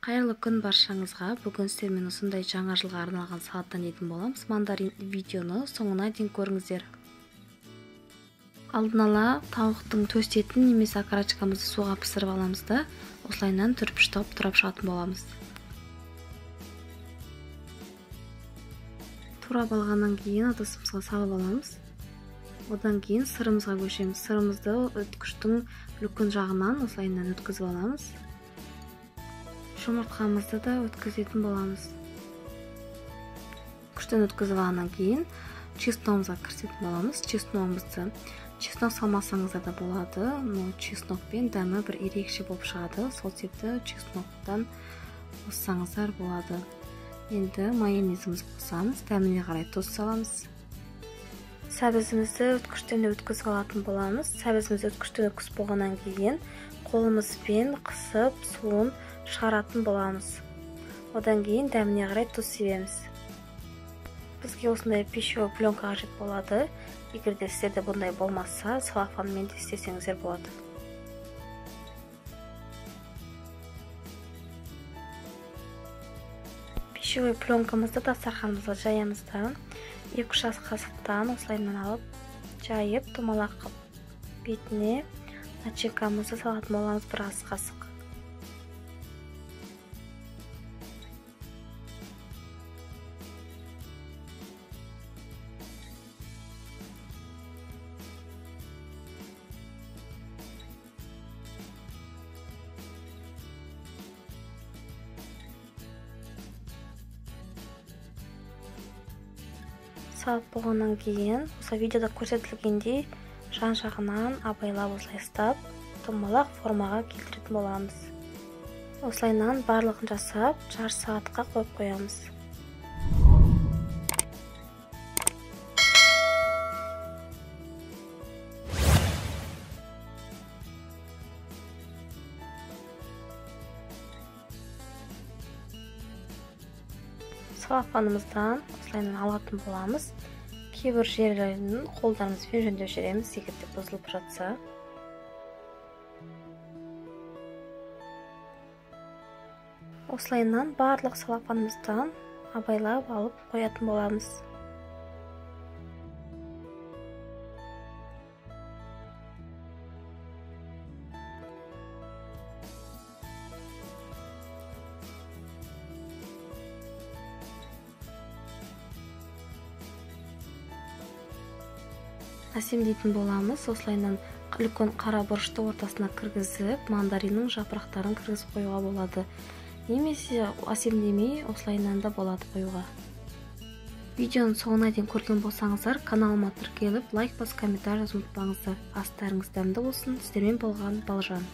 Қайырлы күн баршаңызға. Бүгін сіздермен осындай жаңа жылға арналған салаттан етін боламыз. Мандарин видеоны соңына дейін көріңіздер. Алдын ала тауықтың төс етін немесе окорочкамызды суға пісіріп аламыз да, осылайынан түрпіштеп турап шығатын боламыз. Турап алғаннан кейін ыдысымызға салып аламыз. Одан кейін сырымызға көшеміз. Сырымызды өткіштің үлкен жағынан осылайынан өткізіп аламыз. Жұмыртқамызды да өткізетін боламыз. Күштен өткізіп алғаннан кейін чесногымызға кірісетін боламыз. Чеснок салмасаңыздар да болады, но чеснокпен дәмі бір ерекше болып шығады. Сол себепті чесноктан қоссаңыздар болады. Енді майонезімізді қосамыз, дәміне қарай тұз саламыз. Сәбізімізді өткіштен өткізіп алатын боламыз. Сәбізімізді өткіштен өткізіп болғаннан кейін қолымызбен қысып суын шығаратын боламыз. Одан кейін дәміне қарай тұз себеміз. Бізге осындай пищевой пленка қажет болады. Егер де сіздерде бұндай болмаса, целлофанмен де істесеңіздер болады. Пищевой пленкамызды дастарханымызға жаямыз да, 2-3 ас қасықтан осылайынан алып, жайып, домалақ қылып бетіне начинкамызды салатын боламыз 1 ас қасық. Салып болғаннан кейін, осы видеода көрсетілгендей жан-жағынан абайлап осылай ұстап, домалақ формаға келтіретін боламыз. Осылайынан барлығын жасап, жарты сағатқа қойып қоямыз. Целлофанымыздан осылайынан алатын боламыз. Кейбір жерлерін қолдарымызбен жөндеп жібереміз, егер де бұзылып жатса. Осылайынан барлық целлофанымыздан абайлап алып қоятын боламыз. Әсемдейтін боламыз. Осылайынан үлкен қара бұрышты ортасына кіргізіп, мандариннің жапырақтарын кіргізіп қоюға болады. Немесе әсемдемей, осылайынан да болады қоюға. Видеоның соңына дейін көрген болсаңыздар, каналыма тіркеліп, лайк басып, комментарий жазуды ұмытпаңыздар. Астарыңыз дәмді болсын. Сіздермен болған Балжан.